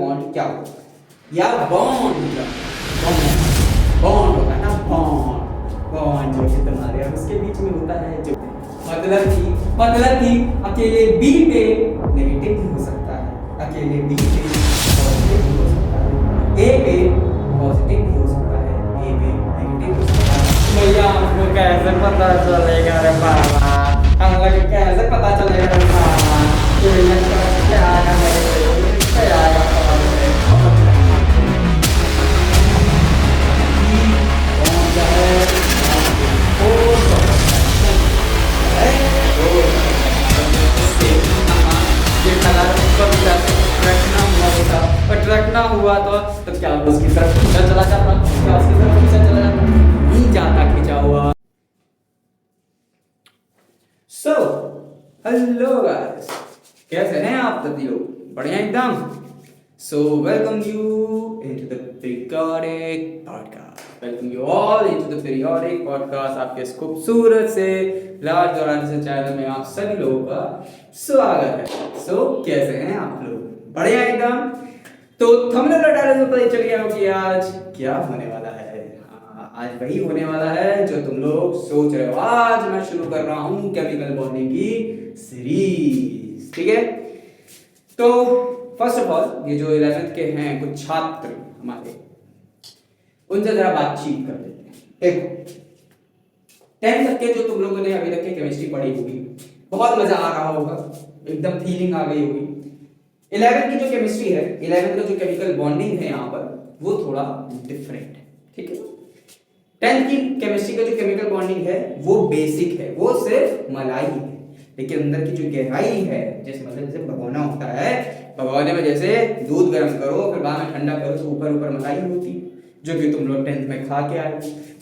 Bond क्या होता है या बॉन्ड क्या बॉन्ड होता है ना बॉन्ड जो कि तुम्हारे और उसके बीच में होता है जो मतलब कि अकेले बी पे नेगेटिव भी हो सकता है, अकेले बी पे पॉजिटिव भी हो सकता है, ए पे पॉजिटिव भी हो सकता है, ए पे नेगेटिव हो सकता है। भैया हमको कैसे पता चलेगा रे बाबा, हम लोग कैसे पता चलेगा रे बाबा कि इलेक्ट्रॉन क्या आएगा नेगेटिव क्या आएगा पॉजिटिव। कौन सा है अट्रैक्ट ना हुआ तो क्या उसकी तरफ खींचा चला जाता, क्या उसकी तरफ खींचा चला जाता, नहीं जाता खींचा हुआ। सो हेलो गाइस, कैसे हैं आप सभी लोग? बढ़िया एकदम। So welcome you into the periodic podcast, welcome you all into the periodic podcast. आपके इस खूबसूरत से लाल दौरान से चैनल में आप सभी लोगों का स्वागत है। सो कैसे हैं आप लोग? बढ़िया एकदम। तो थंबनेल और टाइटल से पता चल गया हो कि आज क्या होने वाला है। हाँ, आज वही होने वाला है जो तुम लोग सोच रहे हो। आज मैं शुरू कर रहा हूँ केमिकल बॉन्डिंग की सीरीज, ठीक है। तो फर्स्ट ऑफ ऑल ये जो 11th के हैं कुछ छात्र हमारे, उनसे जरा बातचीत कर लेते हैं। देखो 10th तक के जो तुम लोगों ने अभी तक के केमिस्ट्री पढ़ी होगी, बहुत मजा आ रहा होगा, एकदम फीलिंग आ गई होगी। 11th की जो केमिस्ट्री है, 11th का जो केमिकल बॉन्डिंग है यहाँ पर, वो थोड़ा डिफरेंट है, ठीक है। 10th की केमिस्ट्री का जो केमिकल बॉन्डिंग है वो बेसिक है, वो सिर्फ मलाई है, लेकिन अंदर की जो गहराई है, जैसे मतलब जैसे भगोना होता है, भगोने में जैसे दूध गर्म करो फिर बाद में ठंडा करो तो ऊपर ऊपर मलाई होती है, जो कि तुम लोग 10th में खा के आए,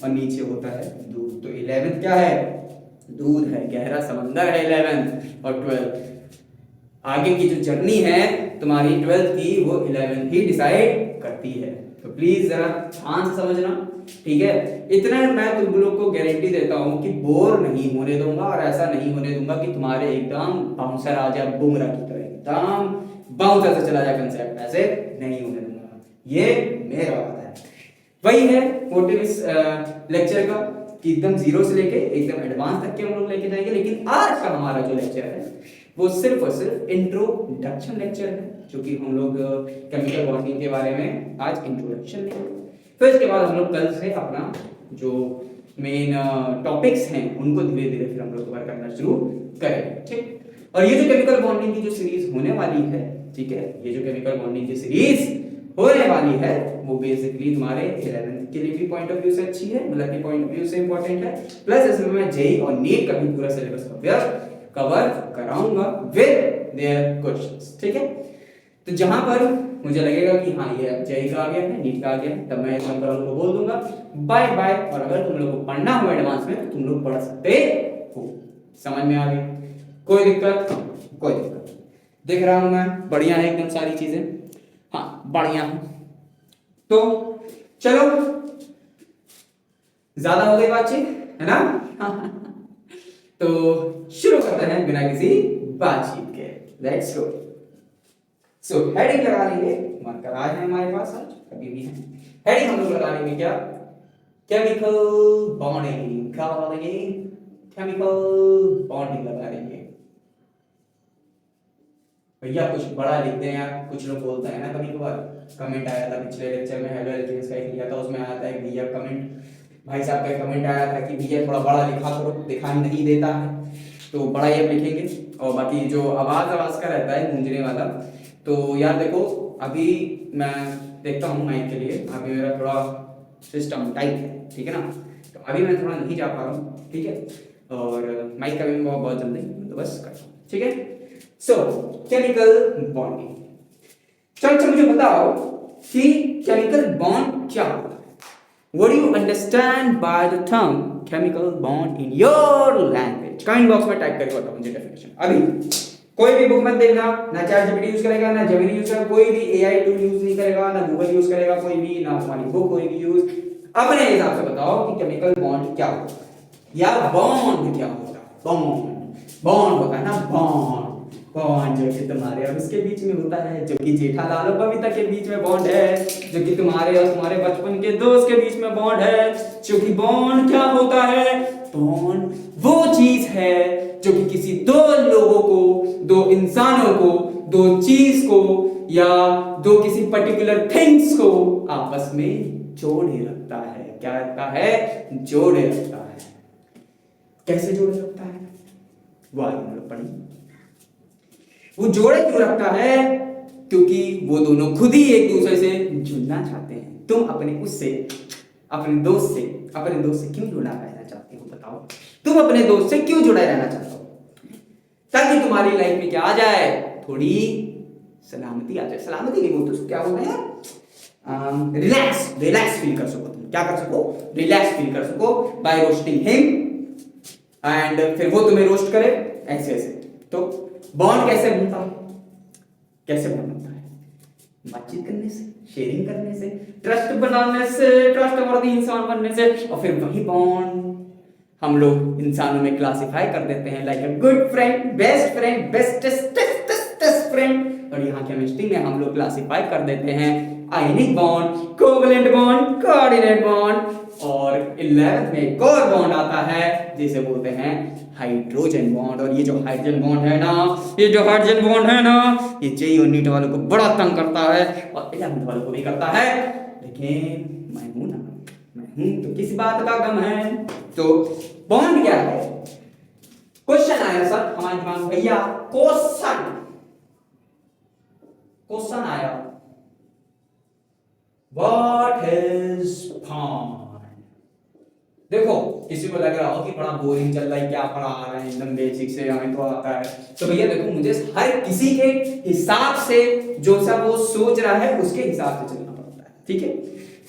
और नीचे होता है दूध। तो 11th क्या है? दूध है, गहरा समंदर है 11th। और 12th आगे की जो जर्नी है तुम्हारी 12th की, वो 11th ही डिसाइड करती है। तो प्लीज जरा ध्यान से समझना, ठीक है। इतना मैं तुम लोग को गारंटी देता हूँ कि बोर नहीं होने दूंगा, और ऐसा नहीं होने दूंगा कि तुम्हारे एकदम बाउंसर आ जाए बुमराह की तरह, एकदम बाउंसर से चला जाए कंसेप्ट, ऐसे नहीं होने दूंगा, ये मेरा वादा है। वही है मोटिव इस लेक्चर का कि एकदम जीरो से लेके एकदम एडवांस तक के हम लोग लेके जाएंगे। लेकिन आज का हमारा जो लेक्चर है वो सिर्फ और सिर्फ इंट्रोडक्शन लेक्चर है, जो कि हम लोग केमिकल बॉन्डिंग के बारे में आज इंट्रोडक्शन लेंगे। फिर इसके बाद हम लोग कल से अपना जो मेन टॉपिक्स हैं उनको धीरे धीरे फिर हम लोग कवर करना शुरू करेंगे, ठीक। और ये जो केमिकल बॉन्डिंग की जो सीरीज होने वाली है, ठीक है, ये जो केमिकल बॉन्डिंग की सीरीज होने वाली है वो बेसिकली तुम्हारे 11th के लिए भी पॉइंट ऑफ व्यू से अच्छी है, मतलब कि पॉइंट ऑफ व्यू से इंपॉर्टेंट है, प्लस इसमें मैं जेई और नीट का भी पूरा सिलेबस कवर कराऊंगा विद देयर क्वेश्चंस, ठीक है। तो जहां पर मुझे लगेगा कि हाँ ये जेई का आ गया है, नीट का आ गया है, तब मैं नंबर वालों को बोल दूंगा बाय बाय। और अगर तुम लोग को पढ़ना हो एडवांस में तो तुम लोग पढ़ सकते हो। समझ में आ गई? कोई दिक्कत? कोई दिक्कत दिख रहा हूं मैं? बढ़िया है एकदम सारी चीजें, हाँ बढ़िया है। तो चलो ज्यादा हो गई बातचीत, है ना? तो शुरू करते हैं बिना किसी बातचीत के, लेट्स गो। सो हेडिंग लगा लेंगे, मार्कर आज है हमारे पास, आज कभी भी है। हेडिंग हम लोग लगा लेंगे क्या? Chemical bonding. क्या लगा लेंगे? केमिकल बॉन्डिंग लगा लेंगे। भैया कुछ बड़ा लिख दें यार, कुछ लोग बोलते हैं ना, कभी कभार कमेंट आया था पिछले लेक्चर में, हेलो एलकेएस का एक लिया था, उसमें आया था एक भैया कमेंट, भाई साहब का कमेंट आया था कि भैया थोड़ा बड़ा लिखा करो, दिखाई नहीं देता है, तो बड़ा ही अब लिखेंगे। और बाकी जो आवाज का रहता है गूंजने वाला, तो यार देखो अभी मैं देखता हूँ माइक के लिए, अभी मेरा थोड़ा सिस्टम टाइट है, ठीक है ना, तो अभी मैं थोड़ा नहीं जा पा रहा हूँ, ठीक है। और माइक का भी मैं बहुत जल्दी बंदोबस्त करता हूँ, ठीक है। सो केमिकल बॉन्डिंग, चलो मुझे बताओ कि केमिकल बॉन्ड क्या होता है? What do you understand by the term chemical bond in your language? Comment box में टाइप करके बताओ मुझे डेफिनेशन। अभी कोई भी बुक मत देखना, ना ChatGPT यूज करेगा, ना जेमिनी यूज करेगा, कोई भी AI टूल यूज नहीं करेगा, ना गूगल यूज करेगा, कोई भी ना हमारी बुक कोई भी यूज। अपने हिसाब से बताओ कि केमिकल बॉन्ड क्या होता है या बॉन्ड क्या होता है। बॉन्ड होता है ना, बॉन्ड, बॉन्ड जो कि तुम्हारे और उसके बीच में होता है, जो कि जेठालाल और बबीता के बीच में बॉन्ड है, जो कि तुम्हारे और तुम्हारे बचपन के दोस्त के बीच में बॉन्ड है। जो कि बॉन्ड क्या होता है? बॉन्ड वो चीज है जो कि किसी दो लोगों को, दो इंसानों को, दो चीज को या दो किसी पर्टिकुलर थिंग्स को आपस में जोड़े रखता है। क्या रखता है? जोड़े रखता है। कैसे जोड़े रखता है वो आगे हम लोग पढ़ेंगे। वो जोड़े क्यों रखता है? क्योंकि वो दोनों खुद ही एक दूसरे से जुड़ना चाहते हैं। तुम अपने उससे, अपने दोस्त से क्यों जुड़ा रहना चाहते हो? बताओ, तुम अपने दोस्त से क्यों जुड़ा रहना चाहते हो? ताकि तुम्हारी लाइफ में क्या आ जाए? थोड़ी सलामती आ जाए। सलामती नहीं बोलते उसको, क्या बोलते हैं? रिलैक्स फील कर सको। तुम क्या कर सको? रिलैक्स फील कर सको बाय रोस्टिंग हिम, एंड फिर वो तुम्हें रोस्ट करे ऐसे ऐसे। तो बॉन्ड कैसे बनता है? कैसे बॉन्ड बनता है? बातचीत करने से, शेयरिंग करने से, ट्रस्ट बनाने से, ट्रस्टवर्दी इंसान बनने से। और फिर वही बॉन्ड हम लोग इंसानों में क्लासिफाई कर देते हैं like a good friend, best friend, bestest friend. और यहाँ केमिस्ट्री में हम लोग क्लासिफाई कर देते हैं ionic bond, covalent bond, coordinate bond. और 11th में एक और बॉन्ड आता है जिसे बोलते हैं हाइड्रोजन बॉन्ड। और ये जो हाइड्रोजन बॉन्ड है ना, ये जेई और नीट वालों को बड़ा तंग करता है और 11th वालों को भी करता है। लेकिन मैं हूं ना, तो किस बात का गम है? तो बॉन्ड क्या है? क्वेश्चन आया सर हमारे दिमाग में, भैया क्वेश्चन आया, व्हाट इज बॉन्ड? देखो, किसी को लग रहा हो कि बड़ा बोरिंग चल रहा है, क्या पढ़ा रहे हैं, एकदम बेसिक से हमें तो आता है। तो भैया देखो, मुझे हर किसी के हिसाब से जो सा वो सोच रहा है उसके हिसाब से चलना पड़ता है, ठीक है?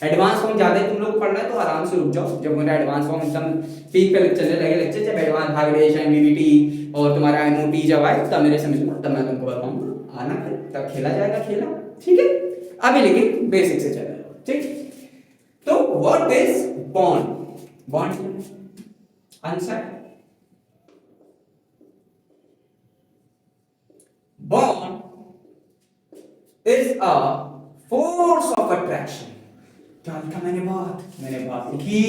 एडवांस फॉर्म ज्यादा तुम लोग पढ़ रहे हैं तो आराम से रुक जाओ। जब मेरा एडवांस फॉर्म एकदम पीक पे चलने लगे लेक्चर, जब एडवांस हाइब्रिडेशन, बीबीटी और तुम्हारा एमओटी जब आए तब मेरे समझ में, तब मैं तुमको बताऊंगा। आना फिर तब खेला जाएगा खेला, ठीक है? अभी लेकिन बेसिक से चलेगा, ठीक? तो व्हाट इज बॉन्ड? बॉन्ड क्या है? Answer, bond is a force of attraction. क्या लिखा मैंने बात लिखी।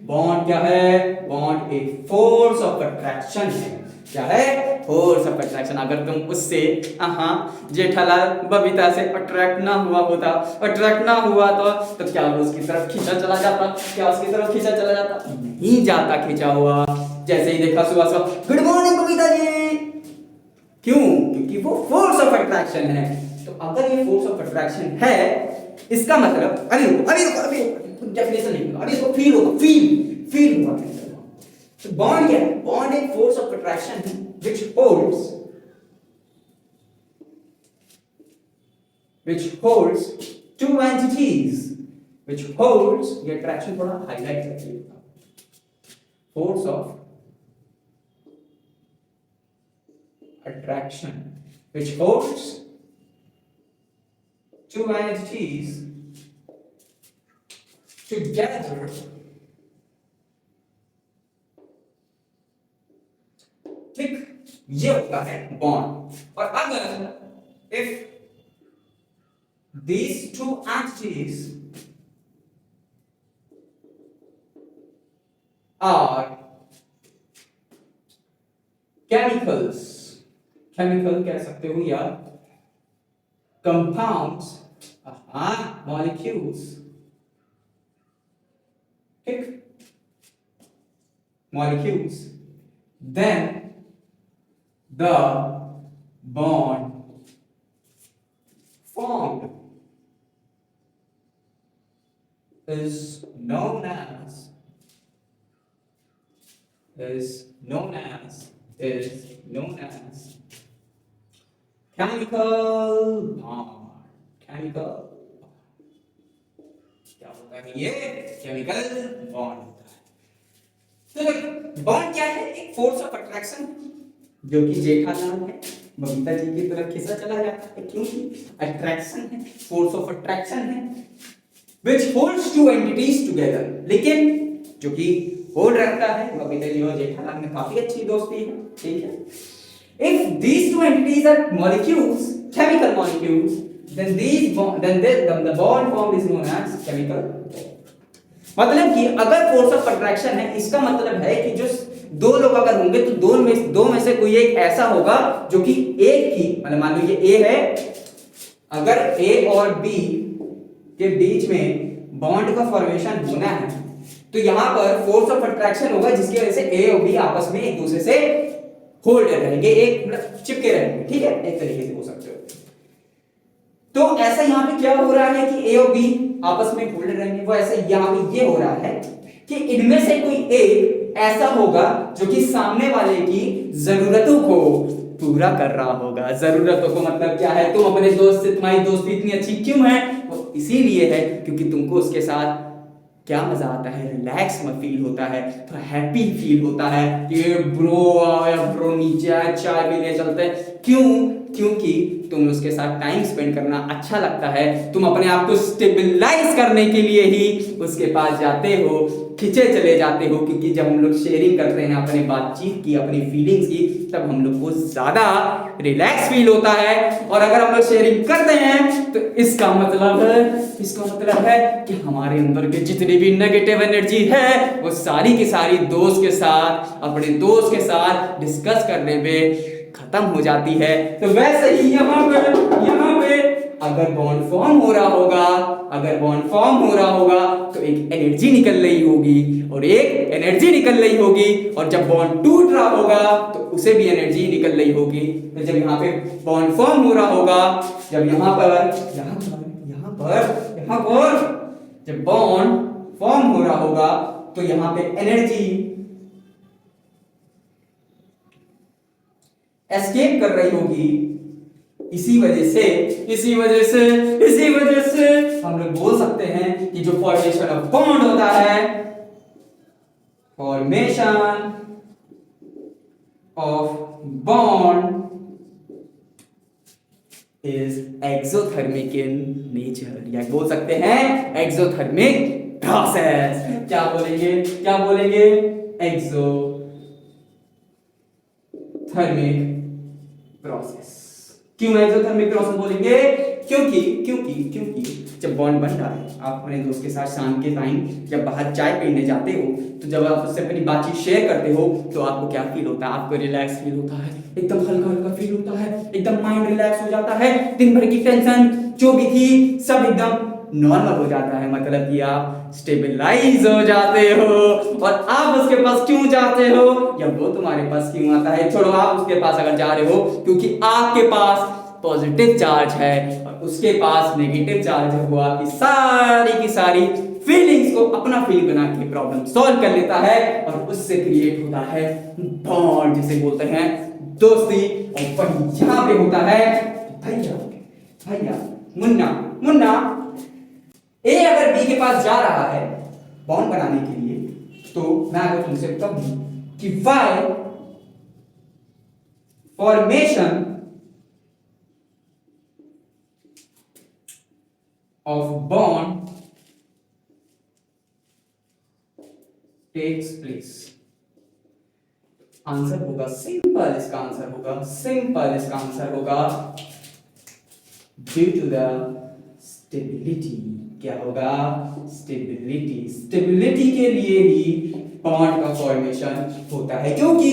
बॉन्ड क्या है? बॉन्ड एक फोर्स ऑफ अट्रैक्शन है। क्या है? Force of attraction. अगर तुम उससे जेठालाल बबीता से अट्रैक्ट ना हुआ तो क्या वो उसकी तरफ खींचा चला जाता? नहीं जाता खींचा हुआ। जैसे ही देखा सुबह गुड मॉर्निंग बबीता जी, क्यों? क्योंकि वो फोर्स ऑफ अट्रैक्शन है। तो अगर ये फोर्स ऑफ अट्रैक्शन है, इसका मतलब अभी रुको डेफिनेशन नहीं, अभी इसको फील हुआ। तो बॉन्ड क्या है? बॉन्ड एक फोर्स ऑफ अट्रैक्शन है which holds two entities, ये अट्रैक्शन थोड़ा हाईलाइट करिए। Force of attraction which holds two entities together ठीक, ये होता है बॉन्ड। और अगर if these two entities are chemical कह सकते हो या कंपाउंड्स, मॉलिक्यूल्स, ठीक, molecules, then the bond formed is known as chemical bond। क्या होता है ये? केमिकल बॉन्ड होता है। तो बॉन्ड क्या है? एक फोर्स ऑफ अट्रैक्शन जो कि जेठालाल है बबीता जी की तरफ खिंचा चला जाता है, क्योंकि अट्रैक्शन है, फोर्स ऑफ अट्रैक्शन है which holds two entities together। लेकिन जो कि होल्ड रखता है बबीता जी और जेठालाल में काफी अच्छी दोस्ती है, ठीक है? If these two entities are molecules, chemical molecules, then the bond formed is known as chemical bond. मतलब कि अगर फोर्स ऑफ अट्रैक्शन है, इसका मतलब है कि जो दो लोग अगर होंगे तो दो में से कोई एक ऐसा होगा जो कि एक ही, मतलब मान लो ये ए है, अगर ए और बी के बीच में बॉन्ड का फॉर्मेशन होना है तो यहां पर फोर्स ऑफ अट्रैक्शन होगा जिसकी वजह से ए और बी आपस में एक दूसरे से होल्ड रहेंगे, एक मतलब चिपके रहेंगे, ठीक है, एक तरीके से हो सकते हो। तो ऐसा यहां पे क्या हो रहा है कि ए और बी आपस में होल्ड रहेंगे, वो ऐसा यहां पे ये हो रहा है कि इनमें से कोई एक ऐसा होगा जो कि सामने वाले की जरूरतों को पूरा कर रहा होगा। जरूरतों को मतलब क्या है, तुम अपने दोस्त से, तुम्हारी दोस्ती इतनी अच्छी क्यों है, वो इसीलिए है क्योंकि तुमको उसके साथ क्या मजा आता है, रिलैक्स में फील होता है, थोड़ा हैप्पी फील होता है कि ब्रो या ब्रो नीचे आए चाय भी ले चलते हैं। क्यों? क्योंकि तुम उसके साथ टाइम स्पेंड करना अच्छा लगता है, तुम अपने आप को स्टेबलाइज करने के लिए ही उसके पास जाते हो, खिंचे चले जाते हो, क्योंकि जब हम लोग शेयरिंग करते हैं अपने बातचीत की, अपनी फीलिंग्स की, तब हम लोग को ज्यादा रिलैक्स फील होता है। और अगर हम लोग शेयरिंग करते हैं तो इसका मतलब है कि हमारे अंदर के जितनी भी नेगेटिव एनर्जी है वो सारी की सारी दोस्त के साथ, अपने दोस्त के साथ डिस्कस करने में खत्म हो जाती है। तो वैसे ही यहाँ पे अगर बॉन्ड फॉर्म हो रहा होगा तो एक एनर्जी निकल रही होगी और जब बॉन्ड टूट रहा होगा तो उसे भी एनर्जी निकल रही होगी। तो जब यहाँ पे बॉन्ड फॉर्म हो रहा होगा, जब यहाँ पर जब बॉन्ड फॉर्म हो रहा होगा तो यहाँ पे एनर्जी एस्केप कर रही होगी। इसी वजह से हम लोग बोल सकते हैं कि जो फॉर्मेशन ऑफ बॉन्ड होता है, formation of bond is exothermic in nature, या बोल सकते हैं एक्सोथर्मिक प्रोसेस। क्या बोलेंगे एक्सोथर्मिक प्रोसेस। क्यों एक्सोथर्मिक प्रोसेस बोलेंगे? क्योंकि जब बॉन्ड बन रहा है, आप अपने दोस्त के साथ शाम के टाइम जब बाहर चाय पीने जाते हो तो जब आप उससे अपनी बातचीत शेयर करते हो तो आपको क्या फील होता है? आपको रिलैक्स फील होता है, एकदम हल्का फील होता है, एकदम माइंड रिलैक्स हो जाता है, दिन भर की टेंशन जो भी थी सब एकदम नॉर्मल हो जाता है। मतलब कि आप स्टेबलाइज हो जाते हो। और आप उसके पास क्यों जाते हो या वो तुम्हारे पास क्यों आता है? छोड़ो, आप उसके पास अगर जा रहे हो क्योंकि आपके पास पॉजिटिव चार्ज है और उसके पास नेगेटिव चार्ज है, वो आपकी सारी की सारी फीलिंग्स को अपना फील बना के प्रॉब्लम सॉल्व कर लेता है और उससे क्रिएट होता है बॉन्ड, जिसे बोलते हैं दोस्ती। और वही यहाँ पे होता है भैया मुन्ना ए अगर बी के पास जा रहा है बॉन्ड बनाने के लिए, तो मैं अगर तुमसे कहूं कि why formation of bond takes place, answer होगा सिंपल। इसका आंसर होगा ड्यू टू द स्टेबिलिटी। क्या होगा? स्टेबिलिटी के लिए ही बॉन्ड का फॉर्मेशन होता है। क्योंकि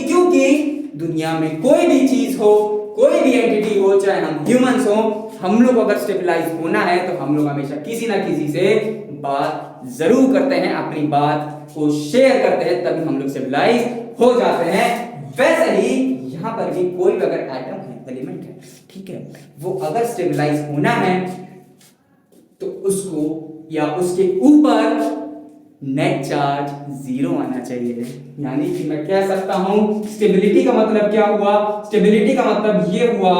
दुनिया में कोई भी चीज हो, कोई भी एंटिटी हो, चाहे हम ह्यूमंस हो, हम लोग अगर स्टेबलाइज होना है तो हम लोग हमेशा किसी ना किसी से बात जरूर करते हैं, अपनी बात को शेयर करते हैं, तभी हम लोग स्टेबलाइज हो जाते हैं। वैसे ही यहां पर भी कोई भी अगर एटम है, एलिमेंट है, ठीक है, वो अगर स्टेबलाइज होना है तो उसको या उसके ऊपर नेट चार्ज 0 आना चाहिए। यानी कि मैं कह सकता हूं स्टेबिलिटी का मतलब क्या हुआ? स्टेबिलिटी का मतलब ये हुआ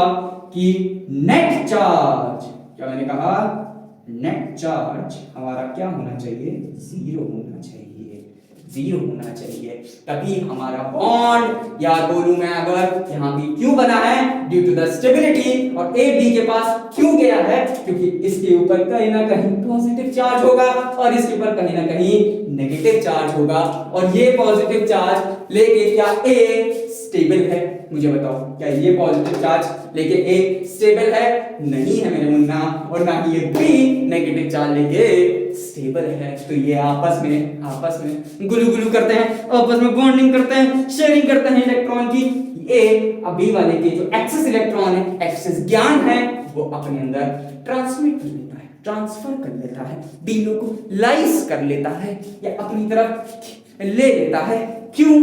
कि नेट चार्ज, क्या मैंने कहा? नेट चार्ज हमारा क्या होना चाहिए? 0 होना चाहिए, तभी हमारा बॉन्ड, या बोलूं मैं अगर यहां भी क्यों बना है? Due to the stability. और ए बी के पास क्यों गया है? क्योंकि इसके ऊपर कहीं ना कहीं पॉजिटिव चार्ज होगा और इसके ऊपर कहीं ना कहीं नेगेटिव चार्ज होगा, और ये पॉजिटिव चार्ज लेके क्या ए स्टेबल है? मुझे बताओ, क्या ये पॉजिटिव चार्ज लेके ए स्टेबल है? नहीं है मेरे मुन्ना, और ना ही ये बी नेगेटिव चार्ज लेके स्टेबल है। तो ये आपस में गुलू गुलू करते हैं, आपस में बॉन्डिंग करते हैं, शेयरिंग करते हैं इलेक्ट्रॉन की। ए अभी वाले के जो एक्सेस इलेक्ट्रॉन है, एक्सेस ज्ञान है, वो अपने अंदर ट्रांसमिट कर लेता है, ट्रांसफर कर लेता है, डिलोकुलाइज कर लेता है या अपनी तरफ ले लेता है। क्यों?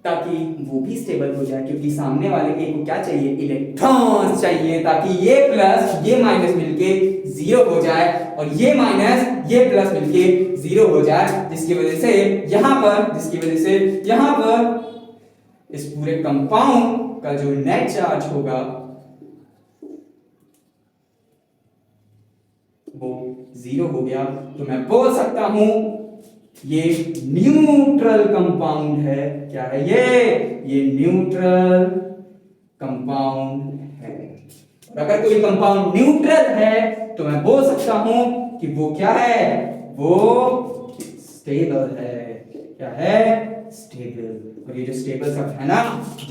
ताकि वो भी स्टेबल हो जाए, क्योंकि सामने वाले ए को क्या चाहिए? इलेक्ट्रॉन्स चाहिए, ताकि ये प्लस ये माइनस मिलके जीरो हो जाए और ये माइनस ये प्लस मिलके जीरो हो जाए, जिसकी वजह से यहां पर इस पूरे कंपाउंड का जो नेट चार्ज होगा वो जीरो हो गया। तो मैं बोल सकता हूं ये न्यूट्रल कंपाउंड है। क्या है ये न्यूट्रल कंपाउंड है। और अगर कोई कंपाउंड न्यूट्रल है तो मैं बोल सकता हूं कि वो क्या है? वो स्टेबल है। क्या है? स्टेबल। और ये जो स्टेबल शब्द है ना,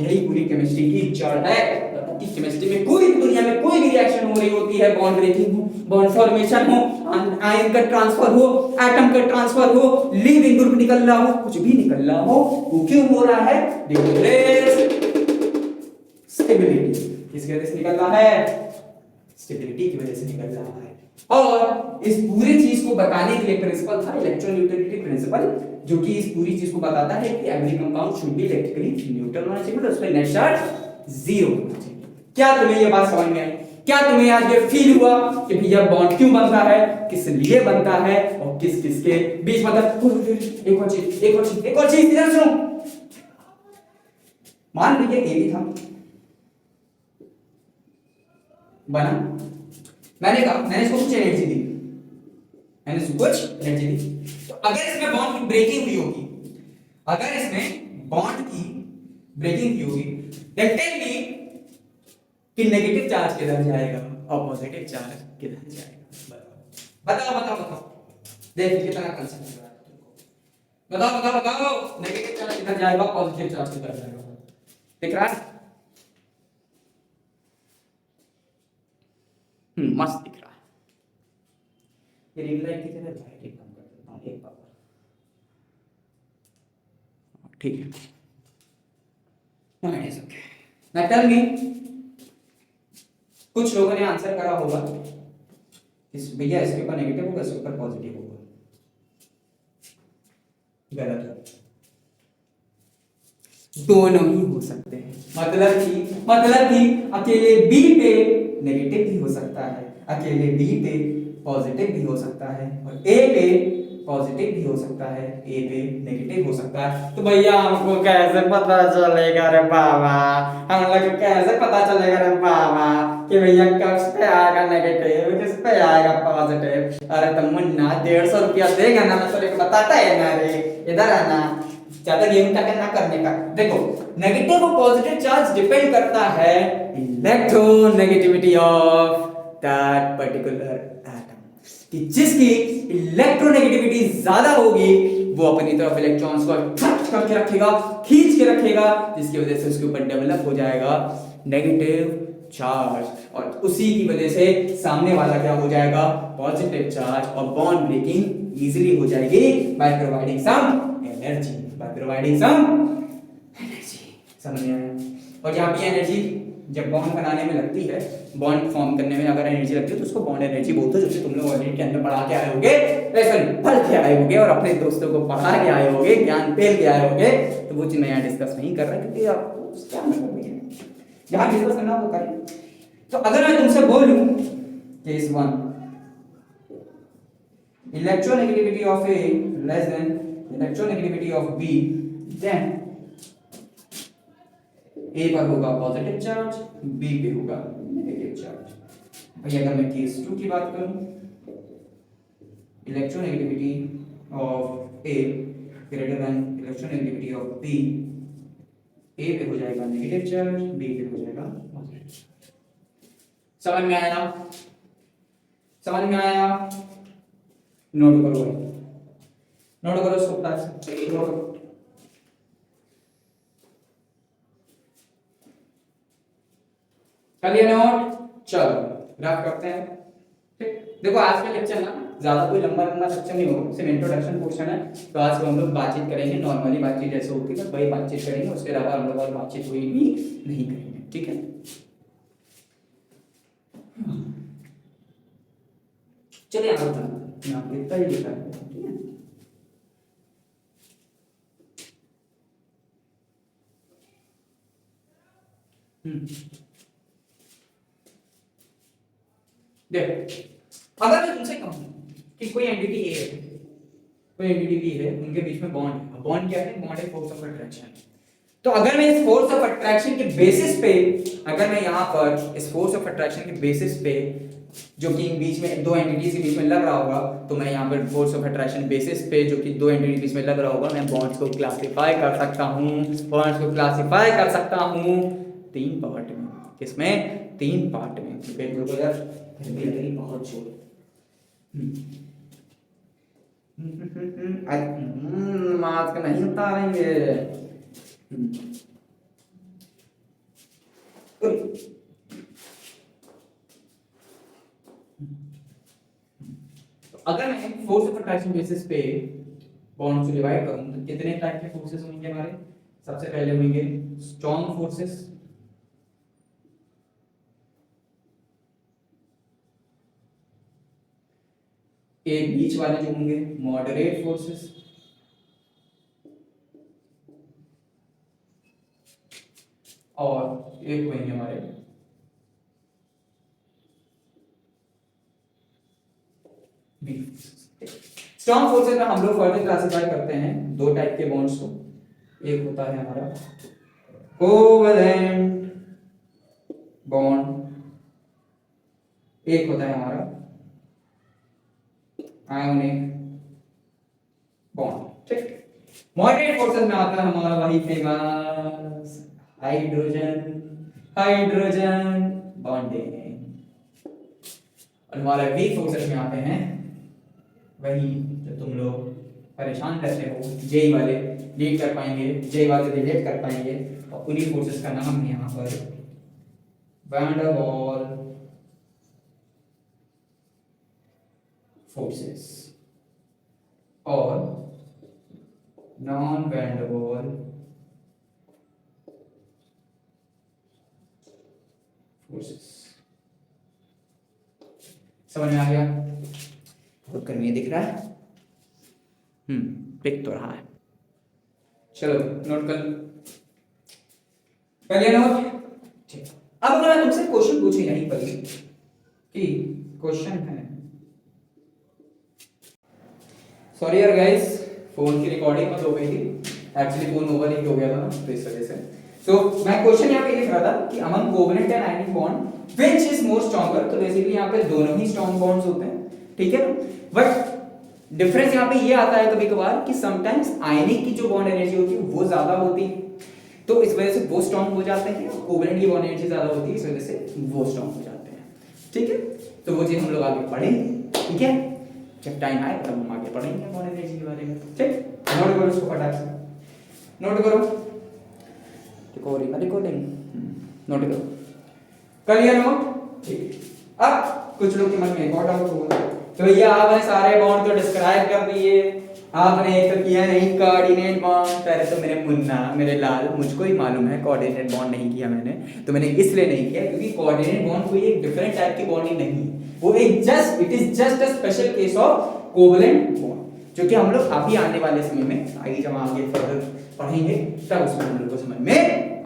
यही पूरी केमिस्ट्री की जड़ है। केमिस्ट्री में कोई भी दुनिया में कोई भी रिएक्शन हो रही होती है, बॉन्ड ब्रेकिंग हो, बॉन्ड फॉर्मेशन हो, आयन का ट्रांसफर हो, एटम का ट्रांसफर हो, लीविंग ग्रुप निकल रहा हो, कुछ भी निकल रहा हो, वो क्यों हो रहा है? स्टेबिलिटी। किसकी वजह से निकल रहा है? स्टेबिलिटी की वजह से निकल रहा है। और इस पूरी चीज को बताने के लिए प्रिंसिपल था इलेक्ट्रोन्यूट्रलिटी प्रिंसिपल, जो कि इस पूरी चीज को बताता है कि every compound should be electrically neutral होना चाहिए, मतलब उसमें नेट चार्ज जीरो होना चाहिए। क्या तुम्हें ये बात समझ में आई? क्या तुम्हें आज ये फील हुआ कि भैया बॉन्ड क्यों बनता है, किस लिए बनता है और किस किस के बीच? मतलब एक और चीज इधर सुनो। मान लीजिए ए भी था, बना, मैंने इसको कुछ एनर्जी दी, तो अगर इसमें बॉन्ड की ब्रेकिंग हुई होगी, देन टेल मी कि नेगेटिव चार्ज किधर जाएगा और पॉजिटिव चार्ज किधर जाएगा? बताओ। देख कितना कंसेप्ट है तुमको। बताओ नेगेटिव चार्ज किधर जाएगा, पॉजिटिव चार्ज किधर जाएगा? दिख रहा है? मस्त दिख रहा है। ये रिंग लाइट की जगह लाइट एक कम कर देता हूं, एक पावर। ठीक है, ना टेल मी, कुछ लोगों ने आंसर करा होगा इस भैया इसके ऊपर नेगेटिव होगा, इसके ऊपर पॉजिटिव होगा। गलत है, दोनों ही हो सकते हैं। मतलब कि अकेले बी पे नेगेटिव भी हो सकता है, अकेले बी पे पॉजिटिव भी हो सकता है, और ए पे पॉजिटिव भी हो सकता है, ए पे नेगेटिव हो सकता है। तो भैया हमको कैसे पता चलेगा रे बाबा, हम लोग को कैसे पता चलेगा रे बाबा कि भैया किस पे आएगा नेगेटिव, किस पे आएगा पॉजिटिव? अरे तुम मुन्ना 150 रुपया देगा ना, मैं तो बताता है ना रे, इधर आना, ज्यादा गेम का ना करने का। देखो, नेगेटिव और पॉजिटिव चार्ज डिपेंड करता है electronegativity of that particular atom, कि जिसकी इलेक्ट्रोनेगेटिविटी ज्यादा होगी वो अपनी तरफ इलेक्ट्रॉन्स को अट्रैक्ट करके रखेगा, खींच के रखेगा, जिसकी वजह से उसके ऊपर डेवलप हो जाएगा नेगेटिव चार्ज, और उसी की वजह से सामने वाला क्या हो जाएगा? पॉजिटिव चार्ज, और बॉन्ड ब्रेकिंग इजीली हो जाएगी बाय प्रोवाइडिंग सम एनर्जी। समझ में आया? और यहाँ पे एनर्जी जब बॉन्ड बनाने में लगती है, बॉन्ड फॉर्म करने में अगर एनर्जी लगती है तो उसको बॉन्ड एनर्जी बोलते हैं, जैसे तुम लोग ऑलरेडी के अंदर पढ़ा के आए होगे, पढ़ के आए होगे और अपने दोस्तों को पढ़ा के आए होगे, ज्ञान पेल के आए होगे, तो वो चीज मैं यहाँ डिस्कस नहीं कर रहा क्योंकि आपको क्या मतलब है यहाँ डिस्कस करना वो करें। तो अगर मैं तुमसे बोलूं case 1, electronegativity of A less than electronegativity of B, then A पर होगा पॉजिटिव चार्ज, बी पे होगा नेगेटिव चार्ज। भैया अगर मैं केस 2 की बात करूं, electronegativity of A greater than electronegativity of B, A पे हो जाएगा नेगेटिव चार्ज, बी पे हो जाएगा पॉजिटिव। समझ में आया ना? समझ में आया? नोट करो इसको, नोट करो। कर लिया नोट? चलो रफ करते हैं। ठीक, देखो आज का लेक्चर ना ज्यादा कोई लंबा लंबा लेक्चर नहीं होगा, सिर्फ इंट्रोडक्शन पोर्शन है। तो आज हम लोग बातचीत करेंगे, नॉर्मली बातचीत जैसे होती है वही बातचीत करेंगे, उसके अलावा हम लोग और बातचीत कोई भी नहीं करेंगे। ठीक है, चलिए आगे बढ़ते हैं। यहाँ इतना ही लिखा है, ठीक है। देख, अगर मैं तुमसे कहूं कि कोई एंटिटी ए है, कोई एंटिटी बी है, उनके बीच में बॉन्ड है। बॉन्ड क्या है? बॉन्ड है फोर्स ऑफ अट्रैक्शन। तो अगर मैं इस फोर्स ऑफ अट्रैक्शन के बेसिस पे, अगर मैं यहाँ पर इस फोर्स ऑफ अट्रैक्शन के बेसिस पे जो कि बीच में दो एंटिटीज के बीच में लग रहा होगा, तो मैं यहाँ पर फोर्स ऑफ अट्रैक्शन बेसिस पे जो कि दो एंटिटी बीच में लग रहा होगा, मैं बॉन्ड्स को क्लासिफाई कर सकता हूँ। बॉन्ड्स को क्लासिफाई कर सकता हूँ तीन पार्ट में। किसमें? तीन पार्ट में। देखो यार बहुत जोर मास्क नहीं उतारेंगे। अगर मैं फोर्स ऑफ अट्रैक्शन बेसिस पे बॉन्ड्स को डिवाइड करूं तो कितने टाइप के फोर्सेस होंगे हमारे? सबसे पहले होंगे स्ट्रॉन्ग फोर्सेस, एक बीच वाले जो होंगे मॉडरेट फोर्सेस, और एक होंगे हमारे वीक फोर्सेस। स्ट्रॉन्ग फोर्सेस में हम लोग फर्दर क्लासिफाई करते हैं दो टाइप के बॉन्ड्स को। एक होता है हमारा कोवैलेंट बॉन्ड, एक होता है हमारा आयोनिक बॉन्ड। ठीक, मॉडरेट फोर्सेस में आता है हमारा वही फेमस हाइड्रोजन हाइड्रोजन बॉन्डिंग, और हमारा वीक फोर्सेस में आते हैं वही जो तुम लोग परेशान रहते हो, जेई वाले लीड कर पाएंगे, जेई वाले रिलेट कर पाएंगे, और उन्हीं फोर्सेस का नाम है यहाँ पर वैन डर वाल फोर्सेस और नॉन वैन डर वाल फोर्सेस। समझ में आ गया? बहुत गर्मी दिख रहा है, पिक तो रहा है। चलो नोट कर लिया नोट? ठीक, अब अगर मैं तुमसे क्वेश्चन पूछूं यहीं पर कि क्वेश्चन है, सॉरी यार गाइस फोन की रिकॉर्डिंग मत हो गई थी, एक्चुअली फोन ओवर हीट हो गया था तो इस वजह से। तो मैं क्वेश्चन यहाँ पे लिख रहा था कि among covalent and ionic bond which is more stronger. तो बेसिकली यहाँ पे दोनों ही स्ट्रॉन्ग बॉन्ड्स होते हैं, ठीक है। बट डिफरेंस यहाँ पे ये आता है कभी कभार कि समटाइम्स आयनिक की जो बॉन्ड एनर्जी होती है वो ज्यादा होती है, तो इस वजह से वो स्ट्रॉन्ग हो जाते हैं, कोवेलेंट की बॉन्ड एनर्जी ज्यादा होती है, इस वजह से वो स्ट्रॉन्ग हो जाते हैं, ठीक है। तो वो चीज हम लोग आगे पढ़ेंगे, ठीक है, जब टाइम आए तब हम आगे पढ़ेंगे बॉन्ड एनर्जी के बारे में। ठीक, नोट करो इसको फटाक से, नोट करो, रिकॉर्डिंग नोट करो, कर लिया नोट? ठीक, अब कुछ लोग के मन में एक और डाउट होगा, तो भैया आपने सारे बॉन्ड तो डिस्क्राइब कर दिए, आपने एक तो किया नहीं कोऑर्डिनेट बॉन्ड। पहले तो मेरे मुन्ना मेरे लाल मुझको ही मालूम है कोऑर्डिनेट बॉन्ड नहीं किया मैंने, तो मैंने इसलिए नहीं किया क्योंकि कोऑर्डिनेट बॉन्ड कोई एक डिफरेंट टाइप की बॉन्डिंग नहीं है, वो एक just it is just a special case of covalent bond, जो कि हम लोग अभी आने वाले समय में आगे जब आगे फर्दर पढ़ेंगे तब उसमें हम लोग को समझ में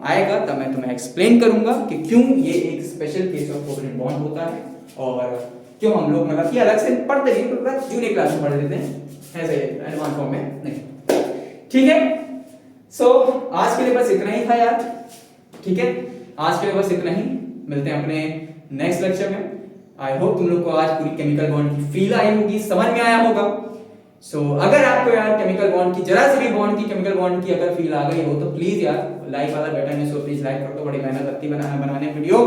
आएगा, तब मैं तुम्हें एक्सप्लेन करूंगा कि क्यों ये एक special case of covalent bond होता है और क्यों हम लोग मतलब कि अलग से पढ़ते नहीं, तो बस जूनियर क्लास में पढ़ लेते हैं, ऐसे एडवांस फॉर्म में नहीं, ठीक है। सो आज के लिए बस इतना ही था यार, ठीक है, आज के लिए बस इतना ही, मिलते हैं अपने नेक्स्ट लेक्चर में। आई होप तुम लोग को आज पूरी केमिकल बॉन्ड की फील आई होगी, समझ में आया होगा। सो अगर आपको यार केमिकल बॉन्ड की जरा सी भी बॉन्ड की केमिकल बॉन्ड की अगर फील आ गई हो तो प्लीज यार लाइक वाला बटन है, सो प्लीज लाइक कर दो, बड़ी मेहनत लगती बनाने वीडियो,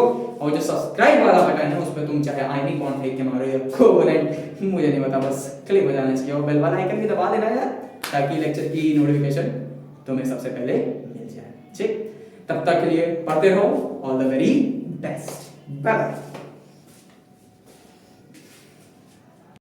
और जो सब्सक्राइब वाला बटन है उस पर तुम चाहे आयनिक बॉन्ड देख के मारो या कोवेलेंट, मुझे नहीं पता, बस क्लिक हो जाना चाहिए, और बेल वाला आइकन भी दबा देना यार ताकि लेक्चर की नोटिफिकेशन तुम्हें सबसे पहले मिल जाए, ठीक। तब तक के लिए पढ़ते रहो, all the very best. Bye bye.